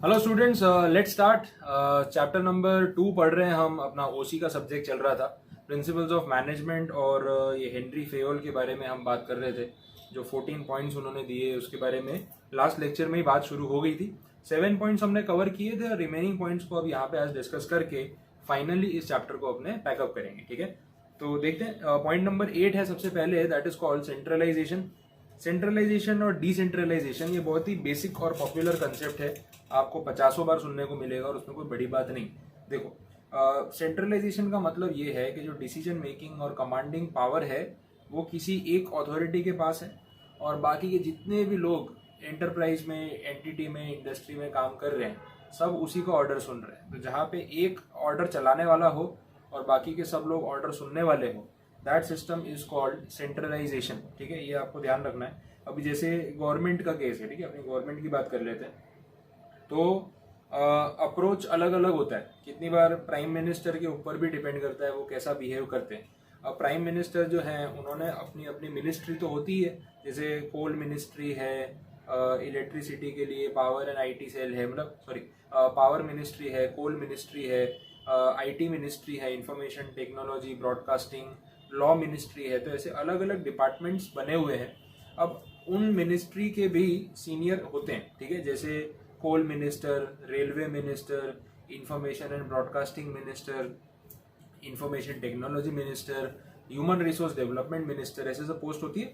Hello students, let's start. Chapter number 2 पढ़ रहे हैं हम। अपना ओसी का सब्जेक्ट चल रहा था, प्रिंसिपल्स ऑफ मैनेजमेंट। और ये हेनरी फेयोल के बारे में हम बात कर रहे थे। जो 14 पॉइंट्स उन्होंने दिए उसके बारे में लास्ट लेक्चर में ही बात शुरू हो गई थी। 7 पॉइंट्स हमने कवर किए थे और रिमेनिंग पॉइंट्स को अब यहाँ पे आज डिस्कस करके फाइनली इस चैप्टर को अपने पैकअप करेंगे। ठीक है, तो देखते हैं। पॉइंट नंबर 8 है सबसे पहले, that is called centralisation. Centralisation और डिसेंट्रलाइजेशन ये बहुत ही बेसिक और पॉपुलर कंसेप्ट है, आपको 50 बार सुनने को मिलेगा और उसमें कोई बड़ी बात नहीं। देखो, सेंट्रलाइजेशन का मतलब ये है कि जो डिसीजन मेकिंग और कमांडिंग पावर है वो किसी एक अथॉरिटी के पास है और बाकी के जितने भी लोग एंटरप्राइज में, एंटिटी में, इंडस्ट्री में काम कर रहे हैं सब उसी का ऑर्डर सुन रहे हैं। तो जहाँ पे एक ऑर्डर चलाने वाला हो और बाकी के सब लोग ऑर्डर सुनने वाले हो, that system is called centralisation. ठीक है, ये आपको ध्यान रखना है। अभी जैसे गवर्नमेंट का केस है, ठीक है, अपनी गवर्नमेंट की बात कर लेते हैं। तो अप्रोच अलग अलग होता है। कितनी बार प्राइम मिनिस्टर के ऊपर भी डिपेंड करता है वो कैसा बिहेव करते हैं। अब प्राइम मिनिस्टर जो हैं उन्होंने अपनी अपनी मिनिस्ट्री तो होती है, जैसे कोल मिनिस्ट्री है, इलेक्ट्रिसिटी के लिए पावर एंड आईटी सेल है, मतलब सॉरी पावर मिनिस्ट्री है, कोल मिनिस्ट्री है, आईटी मिनिस्ट्री है, information technology broadcasting, law ministry है। तो ऐसे अलग अलग डिपार्टमेंट्स बने हुए हैं। अब उन मिनिस्ट्री के भी सीनियर होते हैं, ठीक है, जैसे coal minister, railway minister, information and broadcasting minister, information technology minister, human resource development minister, ऐसे सब पोस्ट होती है।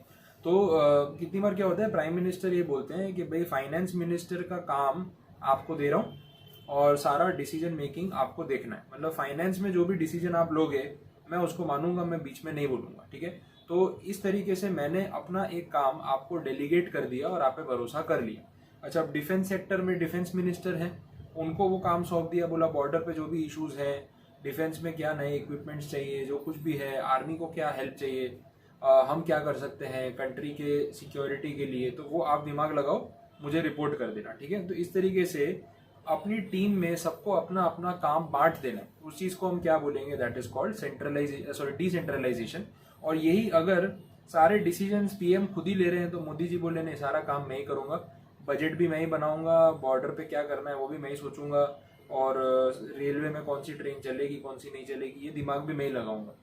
तो कितनी बार क्या होता है, प्राइम मिनिस्टर ये बोलते हैं कि भाई फाइनेंस मिनिस्टर का काम आपको दे रहा हूँ और सारा डिसीजन मेकिंग आपको देखना है। मतलब फाइनेंस में जो भी डिसीजन आप लोगे मैं उसको मानूंगा, मैं बीच में नहीं बोलूंगा। ठीक है, तो इस तरीके से मैंने अपना एक काम आपको डेलीगेट कर दिया और आप पे भरोसा कर लिया। अच्छा, अब डिफेंस सेक्टर में डिफेंस मिनिस्टर हैं, उनको वो काम सौंप दिया, बोला बॉर्डर पे जो भी इश्यूज हैं, डिफेंस में क्या नए इक्विपमेंट्स चाहिए, जो कुछ भी है, आर्मी को क्या हेल्प चाहिए, हम क्या कर सकते हैं कंट्री के सिक्योरिटी के लिए, तो वो आप दिमाग लगाओ, मुझे रिपोर्ट कर देना। ठीक है, तो इस तरीके से अपनी टीम में सबको अपना अपना काम बांट देना, उस चीज को हम क्या बोलेंगे, that is called centralisation, sorry decentralisation. और यही अगर सारे डिसीजंस पीएम खुद ही ले रहे हैं तो मोदी जी बोले नहीं, सारा काम मैं ही करूंगा, बजट भी मैं ही बनाऊंगा, बॉर्डर पे क्या करना है वो भी मैं ही सोचूंगा, और रेलवे में कौन सी ट्रेन चलेगी कौन सी नहीं चलेगी ये दिमाग भी मैं ही लगाऊंगा।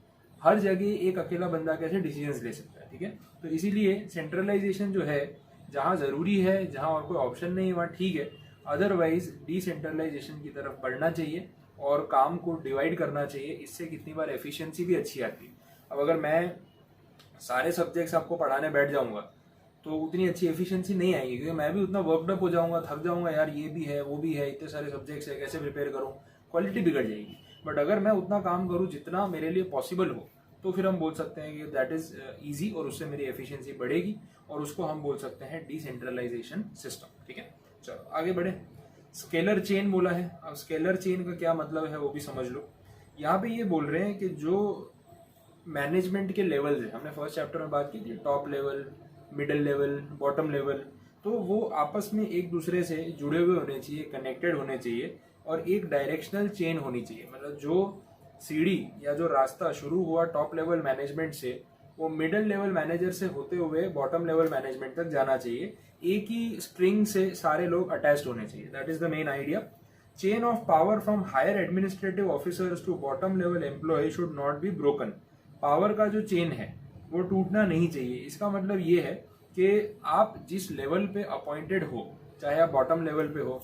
हर जगह एक अकेला बंदा कैसे डिसीजंस ले सकता है। ठीक है, तो इसीलिए सेंट्रलाइजेशन जो है जहाँ जरूरी है, जहाँ और कोई ऑप्शन नहीं है वहाँ ठीक है, अदरवाइज डिसेंट्रलाइजेशन की तरफ बढ़ना चाहिए और काम को डिवाइड करना चाहिए। इससे कितनी बार एफिशिएंसी भी अच्छी आती है। अब अगर मैं सारे सब्जेक्ट्स आपको पढ़ाने बैठ जाऊंगा तो उतनी अच्छी एफिशिएंसी नहीं आएगी, क्योंकि मैं भी उतना वर्कडअप हो जाऊंगा, थक जाऊंगा, यार ये भी है वो भी है, इतने सारे सब्जेक्ट्स है, कैसे प्रिपेयर करूँ, क्वालिटी बिगड़ जाएगी। बट अगर मैं उतना काम करूँ जितना मेरे लिए पॉसिबल हो तो फिर हम बोल सकते हैं कि दैट इज ईजी और उससे मेरी एफिशिएंसी बढ़ेगी और उसको हम बोल सकते हैं डिसेंट्रलाइजेशन सिस्टम। ठीक है, चलो आगे बढ़े। स्केलर चेन बोला है। अब स्केलर चेन का क्या मतलब है वो भी समझ लो। यहाँ पे ये बोल रहे हैं कि जो मैनेजमेंट के लेवल्स है, हमने फर्स्ट चैप्टर में बात की थी, top level, middle level, bottom level, तो वो आपस में एक दूसरे से जुड़े हुए होने चाहिए, कनेक्टेड होने चाहिए और एक डायरेक्शनल चेन होनी चाहिए। मतलब जो सीढ़ी या जो रास्ता शुरू हुआ टॉप लेवल मैनेजमेंट से, वो मिडिल लेवल मैनेजर से होते हुए बॉटम लेवल मैनेजमेंट तक जाना चाहिए। एक ही स्ट्रिंग से सारे लोग अटैच्ड होने चाहिए, that is the main idea. Chain of power from higher administrative officers to bottom level employ should not be broken. Power का जो चेन है वो टूटना नहीं चाहिए। इसका मतलब ये है कि आप जिस लेवल पे अपॉइंटेड हो, चाहे आप बॉटम लेवल पे हो,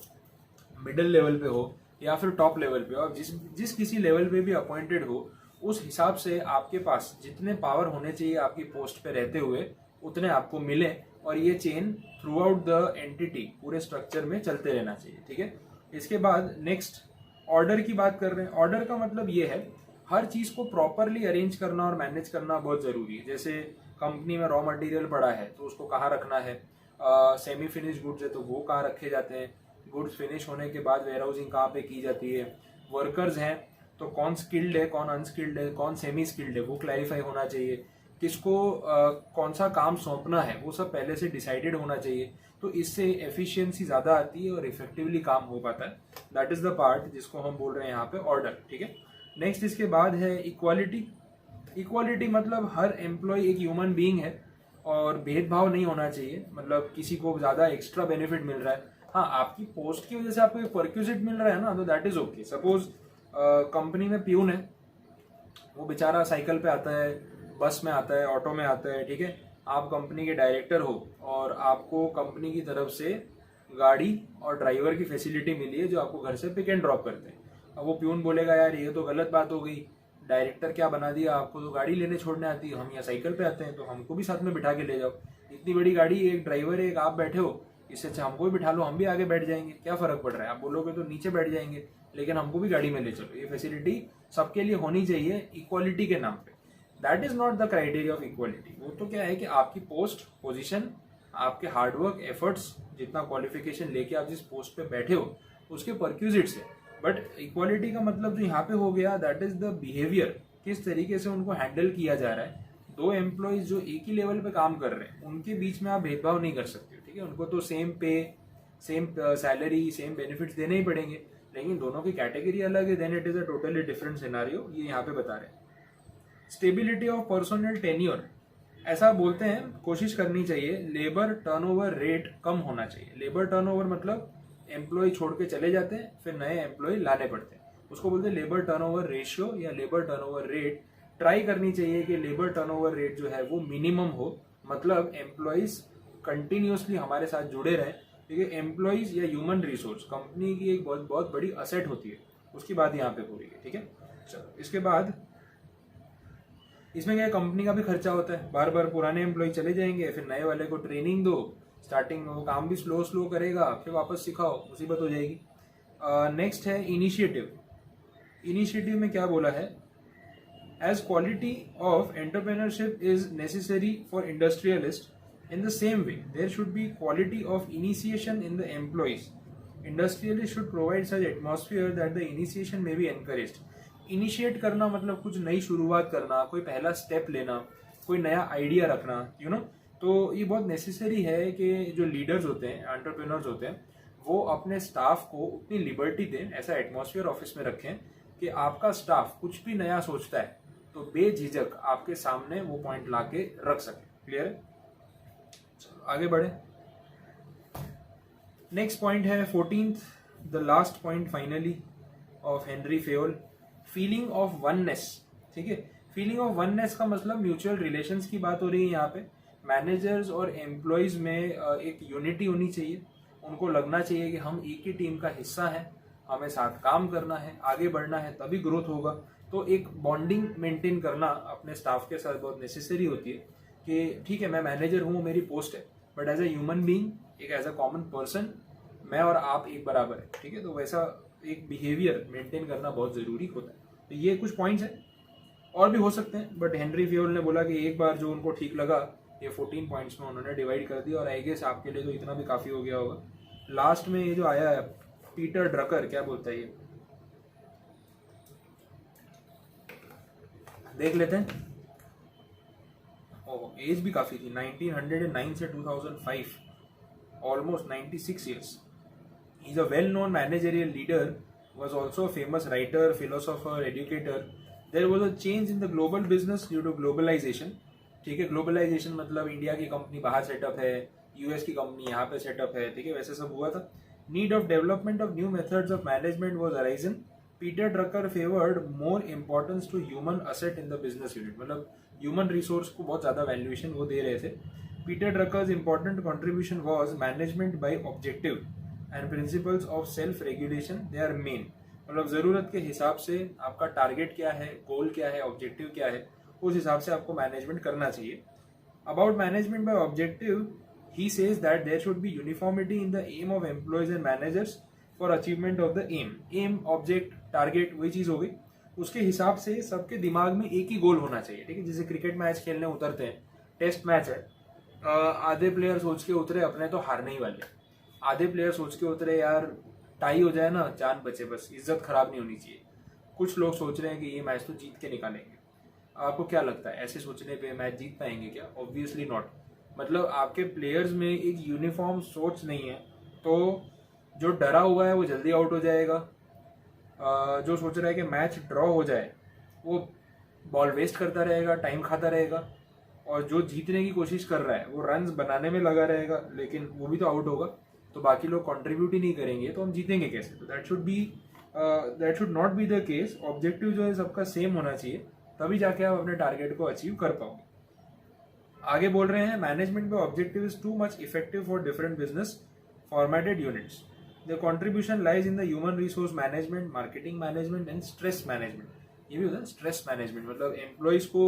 मिडिल लेवल पे हो या फिर टॉप लेवल पे हो, आप जिस जिस किसी लेवल पे भी अपॉइंटेड हो, उस हिसाब से आपके पास जितने पावर होने चाहिए आपकी पोस्ट पे रहते हुए उतने आपको मिले और ये chain through out the entity, पूरे स्ट्रक्चर में चलते रहना चाहिए। ठीक है, इसके बाद नेक्स्ट ऑर्डर की बात कर रहे हैं। ऑर्डर का मतलब ये है हर चीज को प्रॉपरली अरेंज करना और मैनेज करना बहुत जरूरी है। जैसे कंपनी में रॉ मटेरियल पड़ा है तो उसको कहाँ रखना है, सेमी फिनिश गुड्स है तो वो कहाँ रखे जाते हैं, गुड्स फिनिश होने के बाद वेयर हाउसिंग कहाँ पे की जाती है, वर्कर्स हैं तो कौन स्किल्ड है, कौन अनस्किल्ड है, कौन सेमी स्किल्ड है, वो क्लैरिफाई होना चाहिए, किसको कौन सा काम सौंपना है वो सब पहले से डिसाइडेड होना चाहिए। तो इससे एफिशिएंसी ज्यादा आती है और इफेक्टिवली काम हो पाता है। दैट इज द पार्ट जिसको हम बोल रहे हैं यहाँ पे ऑर्डर। ठीक है, नेक्स्ट इसके बाद है इक्वालिटी। इक्वालिटी मतलब हर एम्प्लॉय एक ह्यूमन बीइंग है और भेदभाव नहीं होना चाहिए। मतलब किसी को ज्यादा एक्स्ट्रा बेनिफिट मिल रहा है, हाँ, आपकी पोस्ट की वजह से आपको परक्यूजिट मिल रहा है ना, तो that is okay. Suppose company में प्यून है, वो बेचारा साइकिल पे आता है, बस में आता है, ऑटो में आता है, ठीक है। आप कंपनी के डायरेक्टर हो और आपको कंपनी की तरफ से गाड़ी और ड्राइवर की फैसिलिटी मिली है जो आपको घर से पिक एंड ड्रॉप करते हैं। अब वो प्यून बोलेगा यार ये तो गलत बात हो गई, डायरेक्टर क्या बना दिया, आपको तो गाड़ी लेने छोड़ने आती है, हम यहाँ साइकिल पे आते हैं, तो हमको भी साथ में बिठा के ले जाओ। इतनी बड़ी गाड़ी, एक ड्राइवर है, एक आप बैठे हो, इससे अच्छा हमको भी बिठा लो, हम भी आगे बैठ जाएंगे, क्या फर्क पड़ रहा है। आप बोलोगे तो नीचे बैठ जाएंगे, लेकिन हमको भी गाड़ी में ले चलो। ये फैसिलिटी सबके लिए होनी चाहिए इक्वालिटी के नाम पे। That is not the criteria of equality. वो तो क्या है कि आपकी पोस्ट, पोजीशन, आपके हार्डवर्क, एफर्ट्स, जितना क्वालिफिकेशन लेके आप जिस पोस्ट पे बैठे हो उसके परक्यूजिट्स है। बट इक्वालिटी का मतलब जो यहाँ पे हो गया, दैट इज द बिहेवियर, किस तरीके से उनको हैंडल किया जा रहा है। दो एम्प्लॉयज जो एक ही लेवल पे काम कर रहे हैं, उनके बीच में आप भेदभाव नहीं कर सकते, ठीक है। उनको तो सेम पे, सेम सैलरी, सेम बेनिफिट्स देने ही पड़ेंगे, लेकिन दोनों की कैटेगरी अलग है, then it is a totally different scenario. ये यहाँ पे बता रहे हैं। स्टेबिलिटी ऑफ पर्सनल टेन्योर, ऐसा बोलते हैं, कोशिश करनी चाहिए लेबर टर्नओवर रेट कम होना चाहिए। लेबर टर्नओवर मतलब एम्प्लॉय छोड़ के चले जाते हैं, फिर नए एम्प्लॉय लाने पड़ते हैं, उसको बोलते हैं लेबर टर्नओवर रेशियो या लेबर टर्नओवर रेट। ट्राई करनी चाहिए कि लेबर टर्नओवर रेट जो है वो मिनिमम हो, मतलब एम्प्लॉयज कंटिन्यूसली हमारे साथ जुड़े रहें, क्योंकि एम्प्लॉयज या ह्यूमन रिसोर्स कंपनी की एक बहुत बहुत बड़ी असेट होती है। उसकी बात यहाँ पे हो रही है, ठीक है। चलो, इसके बाद इसमें क्या, कंपनी का भी खर्चा होता है, बार बार पुराने एम्प्लॉय चले जाएंगे, फिर नए वाले को ट्रेनिंग दो, स्टार्टिंग में वो काम भी स्लो स्लो करेगा, फिर वापस सिखाओ, मुसीबत हो जाएगी। नेक्स्ट है इनिशिएटिव। इनिशिएटिव में क्या बोला है, as quality of entrepreneurship is necessary for industrialist, in the same way there should be quality of initiation in the employees. Industrialists should provide such atmosphere that the initiation may be encouraged. Initiate करना मतलब कुछ नई शुरुआत करना, कोई पहला step लेना, कोई नया आइडिया रखना, यू नो। तो ये बहुत नेसेसरी है कि जो लीडर्स होते हैं, एंटरप्रेन्योर्स होते हैं, वो अपने स्टाफ को उतनी लिबर्टी दें, ऐसा एटमॉस्फेयर ऑफिस में रखें कि आपका स्टाफ कुछ भी नया सोचता है तो बेझिझक आपके सामने वो पॉइंट ला के रख सके। क्लियर है, आगे बढ़े। नेक्स्ट पॉइंट है 14th, the last point finally of Henry Fayol, feeling of oneness. ठीक है, फीलिंग ऑफ वननेस का मतलब म्यूचुअल रिलेशंस की बात हो रही है यहाँ पे। मैनेजर्स और एम्प्लॉयज में एक यूनिटी होनी चाहिए, उनको लगना चाहिए कि हम एक ही टीम का हिस्सा हैं, हमें साथ काम करना है, आगे बढ़ना है, तभी ग्रोथ होगा। तो एक बॉन्डिंग मेंटेन करना अपने स्टाफ के साथ बहुत नेसेसरी होती है कि ठीक है मैं मैनेजर हूँ, मेरी पोस्ट है, but as a human being, एक एज अ कॉमन पर्सन, मैं और आप एक बराबर है। ठीक है, तो वैसा एक बिहेवियर मेंटेन करना बहुत ज़रूरी होता है। तो ये कुछ पॉइंट्स हैं, और भी हो सकते हैं, बट हेनरी फेयोल ने बोला कि एक बार जो उनको ठीक लगा ये 14 पॉइंट्स में उन्होंने डिवाइड कर दिया, और आई गेस आपके लिए तो इतना भी काफ़ी हो गया होगा। लास्ट में ये जो आया है पीटर ड्रकर, क्या बोलता है ये, देख लेते हैं। ओह, एज भी काफ़ी थी, 1909 से 2005, almost 96 years. He is a well known managerial leader, was also a famous writer, philosopher, educator. There was a change in the global business due to globalization. ठीक है, ग्लोबलाइजेशन मतलब इंडिया की कंपनी बाहर setup है, US की company यहाँ पे setup है, ठीक है, वैसे सब हुआ था। Need of development of new methods of management was arisen. Peter Drucker favoured more importance to human asset in the business unit, मतलब ह्यूमन रिसोर्स को बहुत ज़्यादा वैल्यूएशन वो दे रहे थे। Peter Drucker's important contribution was management by objective and principles of self regulation, they are main. मतलब ज़रूरत के हिसाब से आपका टारगेट क्या है, गोल क्या है, ऑब्जेक्टिव क्या है, उस हिसाब से आपको मैनेजमेंट करना चाहिए। About management by objective, he says that there should be uniformity in the aim of employees and managers for achievement of the aim. Aim, object, target, वही चीज़ हो गई, उसके हिसाब से सबके दिमाग में एक ही गोल होना चाहिए। ठीक है, जैसे क्रिकेट मैच खेलने उतरते हैं, टेस्ट मैच है, आधे प्लेयर सोच के उतरे अपने तो हारने ही वाले, आधे प्लेयर सोच के उतरे यार टाई हो जाए ना, जान बचे, बस इज्जत खराब नहीं होनी चाहिए। कुछ लोग सोच रहे हैं कि ये मैच तो जीत के निकालेंगे। आपको क्या लगता है, ऐसे सोचने पे मैच जीत पाएंगे क्या? Obviously not. मतलब आपके प्लेयर्स में एक यूनिफॉर्म सोच नहीं है, तो जो डरा हुआ है वो जल्दी आउट हो जाएगा, जो सोच रहा है कि मैच ड्रॉ हो जाए वो बॉल वेस्ट करता रहेगा, टाइम खाता रहेगा, और जो जीतने की कोशिश कर रहा है वो रन्स बनाने में लगा रहेगा, लेकिन वो भी तो आउट होगा। तो बाकी लोग कंट्रीब्यूट ही नहीं करेंगे तो हम जीतेंगे कैसे? तो that should not be the case. Objective जो है सबका सेम होना चाहिए, तभी जाके आप अपने टारगेट को अचीव कर पाओगे। आगे बोल रहे हैं मैनेजमेंट का objective is too much effective for different business formatted units. The contribution lies in the human resource management, marketing management and stress management. ये भी होता है स्ट्रेस मैनेजमेंट, मतलब एम्प्लॉयज को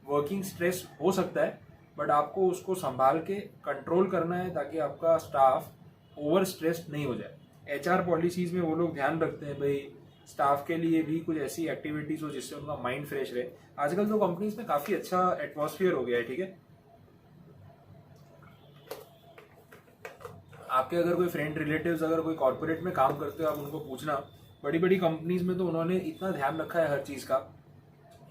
वर्किंग स्ट्रेस हो सकता है बट आपको उसको संभाल के कंट्रोल करना है ताकि आपका स्टाफ ओवर स्ट्रेस्ड नहीं हो जाए। एचआर पॉलिसीज में वो लोग ध्यान रखते हैं भाई स्टाफ के लिए भी कुछ ऐसी एक्टिविटीज हो जिससे उनका माइंड फ्रेश रहे। आजकल तो कंपनीज में काफी अच्छा एटमॉस्फेयर हो गया है, ठीक है। आपके अगर कोई फ्रेंड रिलेटिव्स अगर कोई कॉर्पोरेट में काम करते हो, आप उनको पूछना, बड़ी बड़ी कंपनीज में तो उन्होंने इतना ध्यान रखा है हर चीज का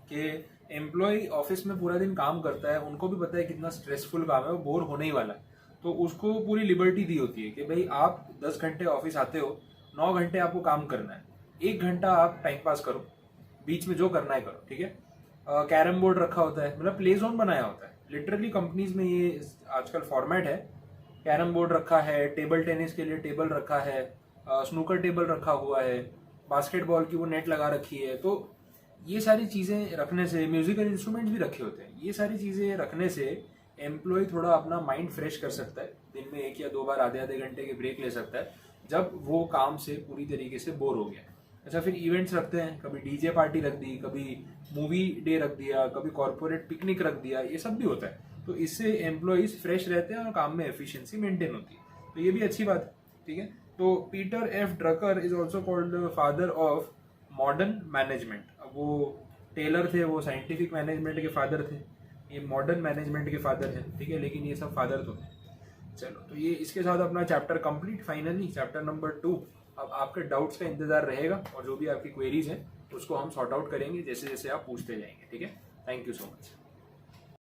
कि एम्प्लॉय ऑफिस में पूरा दिन काम करता है, उनको भी पता है कितना स्ट्रेसफुल काम है, वो बोर होने ही वाला है, तो उसको पूरी लिबर्टी दी होती है कि भाई आप 10 घंटे ऑफिस आते हो, 9 घंटे आपको काम करना है, 1 घंटा आप टाइम पास करो, बीच में जो करना है करो, ठीक है। कैरम बोर्ड रखा होता है, मतलब प्ले जोन बनाया होता है लिटरली कंपनीज में, ये आजकल फॉर्मेट है। कैरम बोर्ड रखा है, टेबल टेनिस के लिए टेबल रखा है, स्नूकर टेबल रखा हुआ है, बास्केटबॉल की वो नेट लगा रखी है। तो ये सारी चीज़ें रखने से, म्यूजिकल इंस्ट्रूमेंट्स भी रखे होते हैं, ये सारी चीज़ें रखने से एम्प्लॉय थोड़ा अपना माइंड फ्रेश कर सकता है, दिन में 1 या 2 बार आधे आधे घंटे के ब्रेक ले सकता है जब वो काम से पूरी तरीके से बोर हो गया। अच्छा, फिर इवेंट्स रखते हैं, कभी डीजे पार्टी रख दी, कभी मूवी डे रख दिया, कभी कॉर्पोरेट पिकनिक रख दिया, ये सब भी होता है। तो इससे एम्प्लॉयज फ्रेश रहते हैं और काम में एफिशिएंसी मेंटेन होती है, तो ये भी अच्छी बात है, ठीक है। तो Peter F Drucker is also called the father of modern management. अब वो टेलर थे, वो साइंटिफिक मैनेजमेंट के फादर थे, ये मॉडर्न मैनेजमेंट के फादर हैं, ठीक है, लेकिन ये सब फादर तो हैं। चलो, तो ये इसके साथ अपना chapter complete, finally chapter number 2। अब आपके डाउट्स का इंतजार रहेगा और जो भी आपकी क्वेरीज हैं उसको हम सॉर्ट आउट करेंगे जैसे जैसे आप पूछते जाएंगे, ठीक है। Thank you so much.